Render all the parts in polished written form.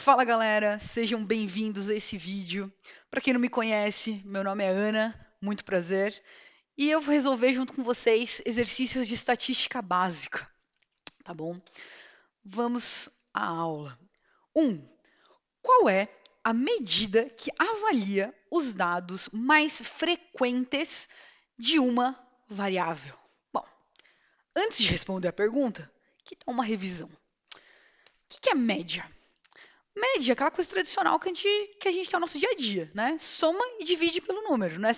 Fala galera, sejam bem-vindos a esse vídeo. Para quem não me conhece, meu nome é Ana, muito prazer. E eu vou resolver junto com vocês exercícios de estatística básica, tá bom? Vamos à aula. 1. Qual é a medida que avalia os dados mais frequentes de uma variável? Bom, antes de responder a pergunta, que tal uma revisão? O que é média? Média, aquela coisa tradicional que a gente quer no nosso dia a dia, né? Soma e divide pelo número, né?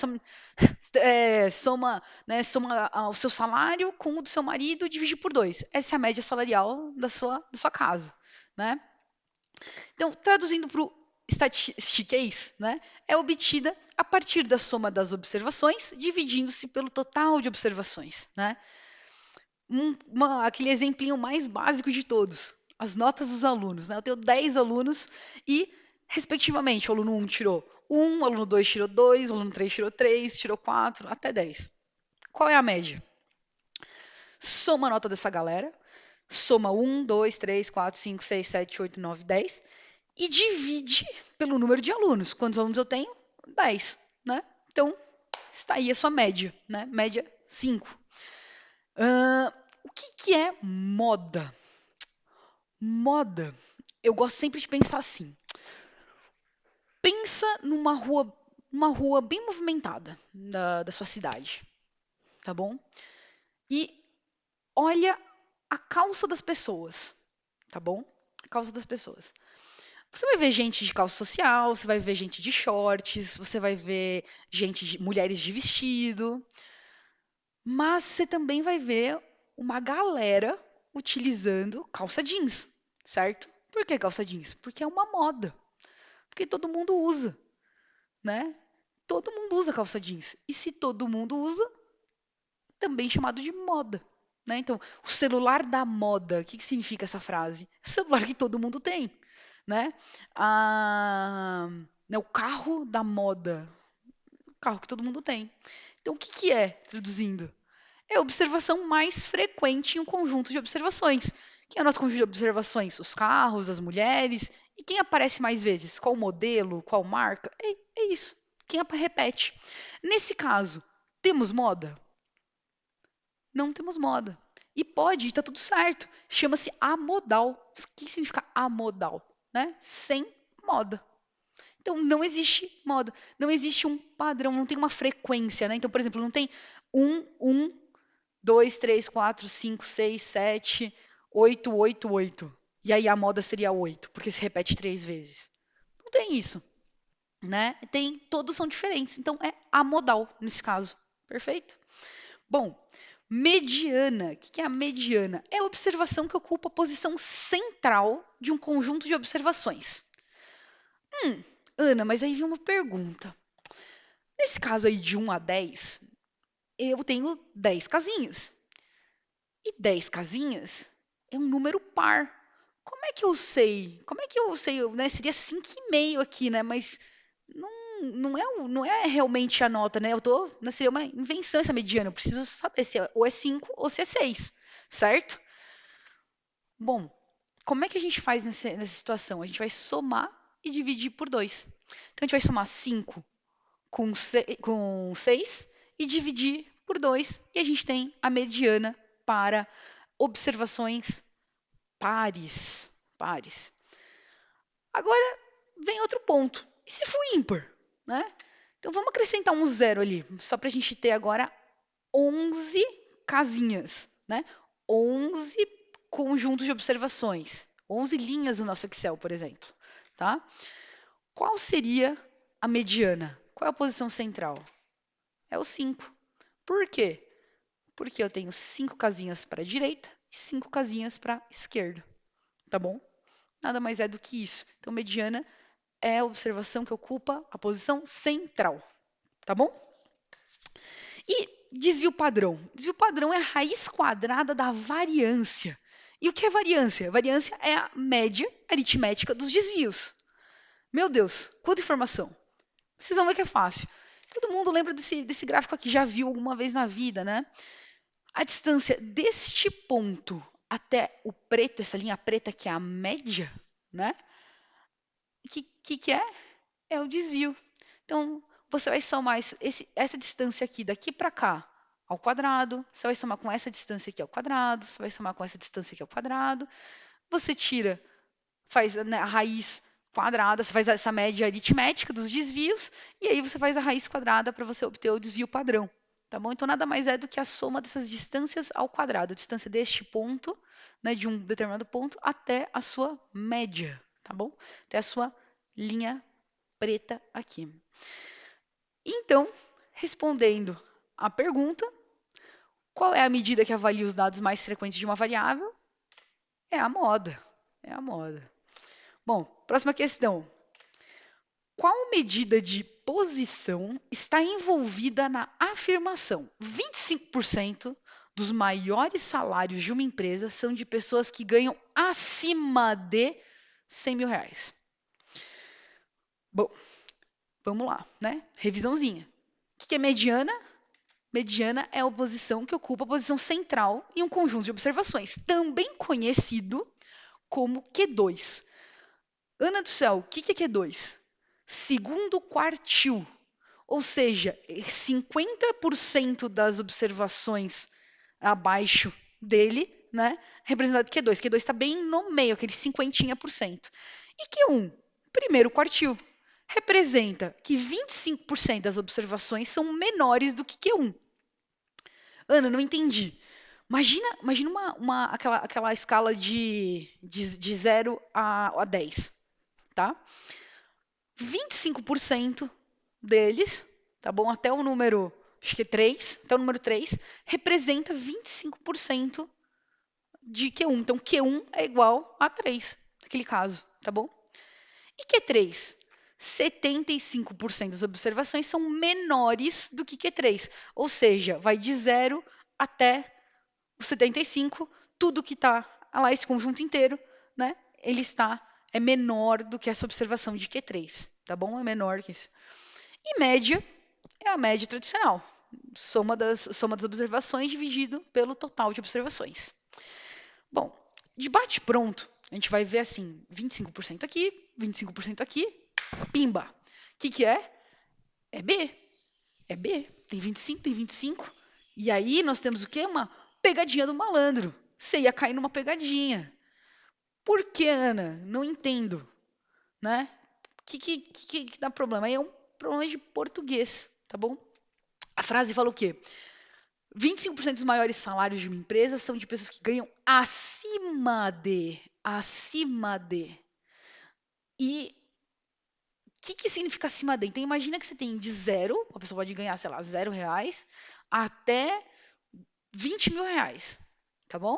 Soma o seu salário com o do seu marido e divide por dois. Essa é a média salarial da sua casa, né? Então, traduzindo para o statistiquês, né? É obtida a partir da soma das observações, dividindo-se pelo total de observações, né? Aquele exemplinho mais básico de todos, as notas dos alunos, né? Eu tenho 10 alunos e, respectivamente, o aluno 1 tirou 1, o aluno 2 tirou 2, o aluno 3 tirou 3, tirou 4, até 10. Qual é a média? Soma a nota dessa galera, soma 1, 2, 3, 4, 5, 6, 7, 8, 9, 10 e divide pelo número de alunos. Quantos alunos eu tenho? 10, né? Então, está aí a sua média, né? Média 5. O que é moda? Moda, eu gosto sempre de pensar assim. Pensa uma rua bem movimentada da sua cidade, tá bom? E olha a calça das pessoas, tá bom? A calça das pessoas. Você vai ver gente de calça social, você vai ver gente de shorts, você vai ver mulheres de vestido, mas você também vai ver uma galera utilizando calça jeans, certo? Por que calça jeans? Porque é uma moda. Porque todo mundo usa, né? Todo mundo usa calça jeans. E se todo mundo usa, também chamado de moda, né? Então, o celular da moda, o que significa essa frase? O celular que todo mundo tem, né? O carro da moda, o carro que todo mundo tem. Então, o que é, traduzindo? É a observação mais frequente em um conjunto de observações. Quem é o nosso conjunto de observações? Os carros, as mulheres. E quem aparece mais vezes? Qual modelo? Qual marca? É isso. Quem repete. Nesse caso, temos moda? Não temos moda. E pode, está tudo certo. Chama-se amodal. O que significa amodal? Né? Sem moda. Então, não existe moda. Não existe um padrão, não tem uma frequência. Né? Então, por exemplo, não tem um 2, 3, 4, 5, 6, 7, 8, 8, 8. E aí a moda seria 8, porque se repete 3 vezes. Não tem isso, né? Todos são diferentes. Então é amodal nesse caso. Perfeito? Bom, mediana. O que é a mediana? É a observação que ocupa a posição central de um conjunto de observações. Ana, mas aí vem uma pergunta. Nesse caso aí de 1 a 10, eu tenho 10 casinhas. E 10 casinhas é um número par. Como é que eu sei? Como é que eu sei, né? Seria 5,5 aqui, né? Mas não é realmente a nota, né? Seria uma invenção essa mediana. Eu preciso saber se ou é 5 ou se é 6, certo? Bom, como é que a gente faz nessa situação? A gente vai somar e dividir por 2. Então a gente vai somar 5 com 6 e dividir por 2 e a gente tem a mediana para observações pares. Pares. Agora vem outro ponto. E se for ímpar? Né? Então vamos acrescentar um zero ali, só para a gente ter agora 11 casinhas, né? 11 conjuntos de observações, 11 linhas no nosso Excel, por exemplo. Tá? Qual seria a mediana? Qual é a posição central? É o 5. Por quê? Porque eu tenho 5 casinhas para a direita e 5 casinhas para a esquerda. Tá bom? Nada mais é do que isso. Então, mediana é a observação que ocupa a posição central. Tá bom? E desvio padrão? Desvio padrão é a raiz quadrada da variância. E o que é variância? Variância é a média aritmética dos desvios. Meu Deus, quanta informação! Vocês vão ver que é fácil. Todo mundo lembra desse gráfico aqui, já viu alguma vez na vida, né? A distância deste ponto até o preto, essa linha preta que é a média, né? que é? É o desvio. Então, você vai somar essa distância aqui, daqui para cá, ao quadrado. Você vai somar com essa distância aqui ao quadrado. Você vai somar com essa distância aqui ao quadrado. Você tira, faz, né, a raiz quadrada, você faz essa média aritmética dos desvios, e aí você faz a raiz quadrada para você obter o desvio padrão. Tá bom? Então, nada mais é do que a soma dessas distâncias ao quadrado. A distância deste ponto, né, de um determinado ponto, até a sua média. Tá bom? Até a sua linha preta aqui. Então, respondendo à pergunta, qual é a medida que avalia os dados mais frequentes de uma variável? É a moda. É a moda. Bom, próxima questão. Qual medida de posição está envolvida na afirmação? 25% dos maiores salários de uma empresa são de pessoas que ganham acima de 100 mil reais. Bom, vamos lá, né? Revisãozinha. O que é mediana? Mediana é a posição que ocupa a posição central em um conjunto de observações, também conhecido como Q2. Ana do céu, o que é Q2? Segundo quartil, ou seja, 50% das observações abaixo dele, né, representado Q2. Q2 está bem no meio, aquele 50%. E Q1, primeiro quartil, representa que 25% das observações são menores do que Q1. Ana, não entendi. Imagina aquela escala de 0 a 10, tá? 25% deles, tá bom? Até o número, acho que é 3, até o número 3, representa 25% de Q1. Então, Q1 é igual a 3, naquele caso, tá bom? E Q3? 75% das observações são menores do que Q3, ou seja, vai de 0 até o 75, tudo que está lá, esse conjunto inteiro, né, ele é menor do que essa observação de Q3, tá bom? É menor que isso. E média é a média tradicional, soma das observações dividido pelo total de observações. Bom, de bate pronto, a gente vai ver assim, 25% aqui, 25% aqui, pimba. O que é? É B. É B. Tem 25, tem 25. E aí nós temos o quê? Uma pegadinha do malandro. Você ia cair numa pegadinha. Por que, Ana? Não entendo. Né? O que dá problema? Aí é um problema de português, tá bom? A frase fala o quê? 25% dos maiores salários de uma empresa são de pessoas que ganham acima de. E o que significa acima de? Então imagina que você tem de 0, a pessoa pode ganhar, sei lá, 0 reais, até 20 mil reais, tá bom?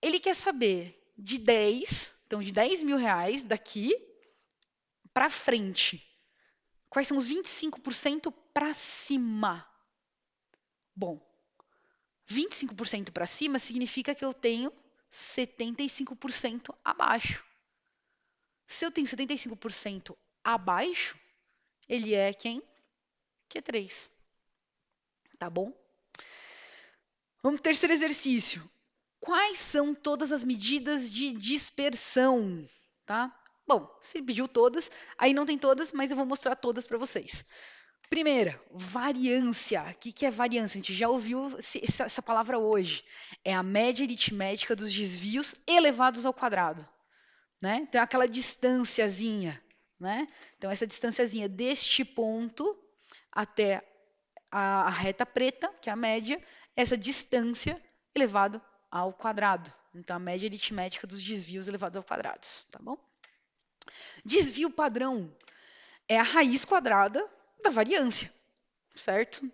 Ele quer saber de 10, então de 10 mil reais daqui para frente. Quais são os 25% para cima? Bom, 25% para cima significa que eu tenho 75% abaixo. Se eu tenho 75% abaixo, ele é quem? Q3. Tá bom? Vamos pro terceiro exercício. Quais são todas as medidas de dispersão? Tá? Bom, se ele pediu todas, aí não tem todas, mas eu vou mostrar todas para vocês. Primeira, variância. O que é variância? A gente já ouviu essa palavra hoje. É a média aritmética dos desvios elevados ao quadrado. Né? Então, é aquela distânciazinha. Né? Então, essa distânciazinha deste ponto até a reta preta, que é a média, essa distância elevado ao quadrado. Então, a média aritmética dos desvios elevados ao quadrado. Tá bom? Desvio padrão é a raiz quadrada da variância, certo?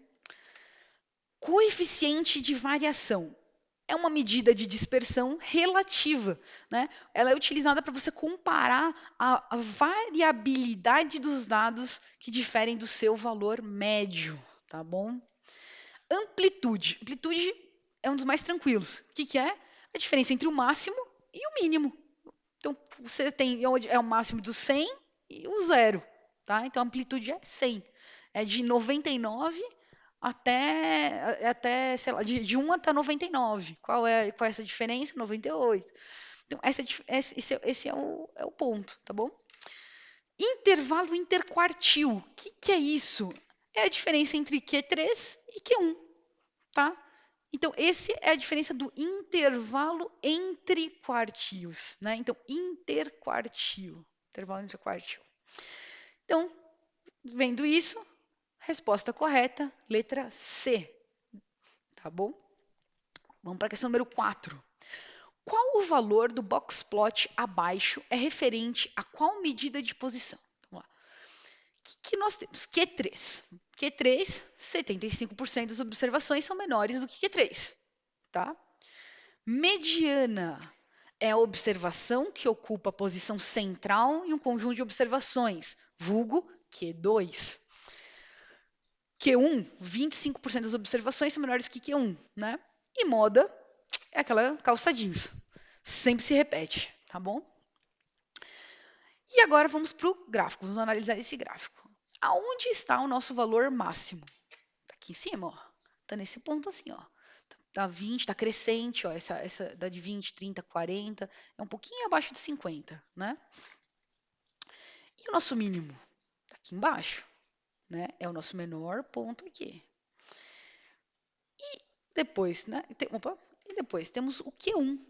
Coeficiente de variação é uma medida de dispersão relativa, né? Ela é utilizada para você comparar a variabilidade dos dados que diferem do seu valor médio, tá bom? Amplitude. Amplitude é um dos mais tranquilos. O que é? A diferença entre o máximo e o mínimo. Então, você tem o máximo do 100 e o zero, tá? Então, a amplitude é 100. É de 99 até sei lá, de 1 até 99. Qual é essa diferença? 98. Então, esse é o ponto, tá bom? Intervalo interquartil. O que é isso? É a diferença entre Q3 e Q1, tá? Então, esse é a diferença do intervalo entre quartis, né? Então, interquartil. Intervalo interquartil. Então, vendo isso, resposta correta, letra C. Tá bom? Vamos para a questão número 4. Qual o valor do box plot abaixo é referente a qual medida de posição? Vamos lá. O que nós temos? Q3. Q3, 75% das observações são menores do que Q3. Tá? Mediana é a observação que ocupa a posição central em um conjunto de observações, vulgo Q2. Q1, 25% das observações são menores que Q1, né? E moda é aquela calça jeans. Sempre se repete, tá bom? E agora vamos para o gráfico, vamos analisar esse gráfico. Aonde está o nosso valor máximo? Tá aqui em cima, ó. Tá nesse ponto assim, ó. Tá 20, tá crescente, ó. Essa da de 20, 30, 40, é um pouquinho abaixo de 50, né? E o nosso mínimo? Tá aqui embaixo, né? É o nosso menor ponto aqui. E depois, né? E depois temos o Q1,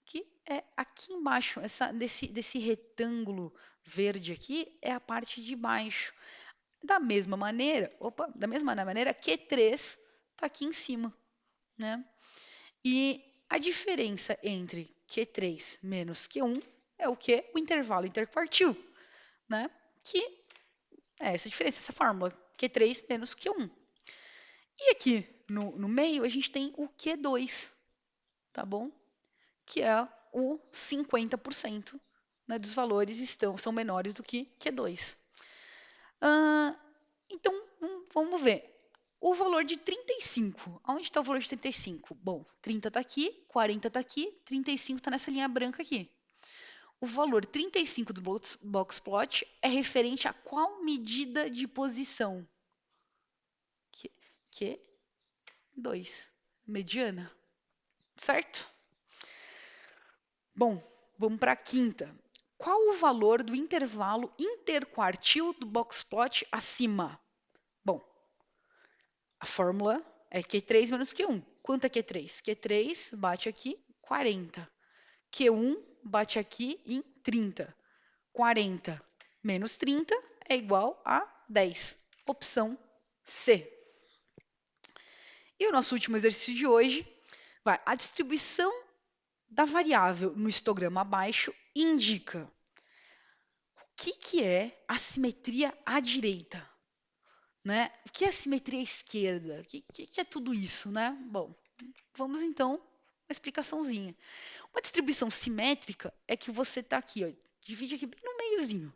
que é aqui embaixo, desse retângulo verde aqui é a parte de baixo. Da mesma maneira, Q3 está aqui em cima, né? E a diferença entre Q3 menos Q1 é o que? O intervalo interquartil, né? Que é essa diferença, essa fórmula, Q3 menos Q1. E aqui no meio a gente tem o Q2, tá bom? Que é o 50%, né, dos valores são menores do que Q2. Então, vamos ver. O valor de 35. Onde está o valor de 35? Bom, 30 está aqui, 40 está aqui, 35 está nessa linha branca aqui. O valor 35 do box plot é referente a qual medida de posição? Q2. Mediana. Certo? Bom, vamos para a quinta. Qual o valor do intervalo interquartil do box plot acima? Bom, a fórmula é Q3 menos Q1. Quanto é Q3? Q3 bate aqui 40. Q1 bate aqui em 30. 40 menos 30 é igual a 10. Opção C. E o nosso último exercício de hoje vai. A distribuição da variável no histograma abaixo indica o que é a simetria à direita, né? O que é a simetria à esquerda? O que é tudo isso, né? Bom, vamos então uma explicaçãozinha. Uma distribuição simétrica é que você está aqui, ó, divide aqui bem no meiozinho.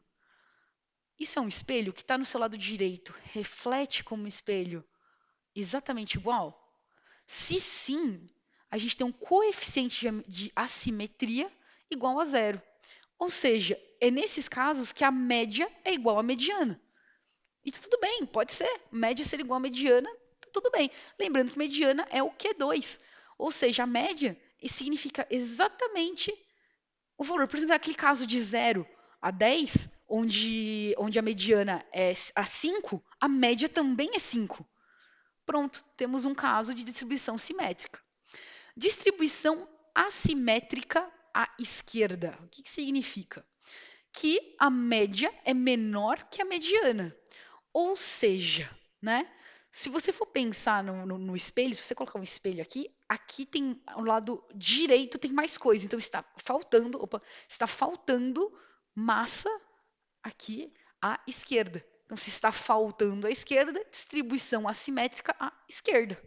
Isso é um espelho que está no seu lado direito, reflete como espelho exatamente igual? Se sim, a gente tem um coeficiente de assimetria igual a zero. Ou seja, é nesses casos que a média é igual à mediana. E tá tudo bem, pode ser. Média ser igual à mediana, tá tudo bem. Lembrando que mediana é o Q2. Ou seja, a média significa exatamente o valor. Por exemplo, aquele caso de 0 a 10, onde a mediana é a 5, a média também é 5. Pronto, temos um caso de distribuição simétrica. Distribuição assimétrica à esquerda. O que significa? Que a média é menor que a mediana. Ou seja, né? Se você for pensar no espelho, se você colocar um espelho aqui, aqui tem o lado direito tem mais coisa. Então está faltando massa aqui à esquerda. Então, se está faltando à esquerda, distribuição assimétrica à esquerda,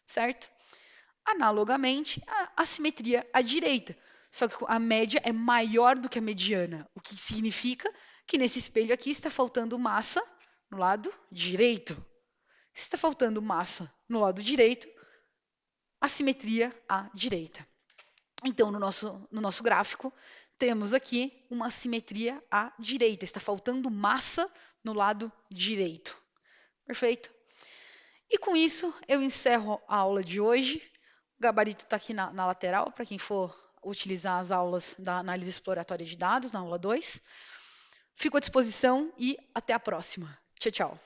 certo? Analogamente, a assimetria à direita. Só que a média é maior do que a mediana, o que significa que nesse espelho aqui está faltando massa no lado direito. Se está faltando massa no lado direito, assimetria à direita. Então, no nosso gráfico, temos aqui uma assimetria à direita. Está faltando massa no lado direito. Perfeito? E com isso, eu encerro a aula de hoje. O gabarito está aqui na lateral, para quem for utilizar as aulas da análise exploratória de dados, na aula 2. Fico à disposição e até a próxima. Tchau, tchau.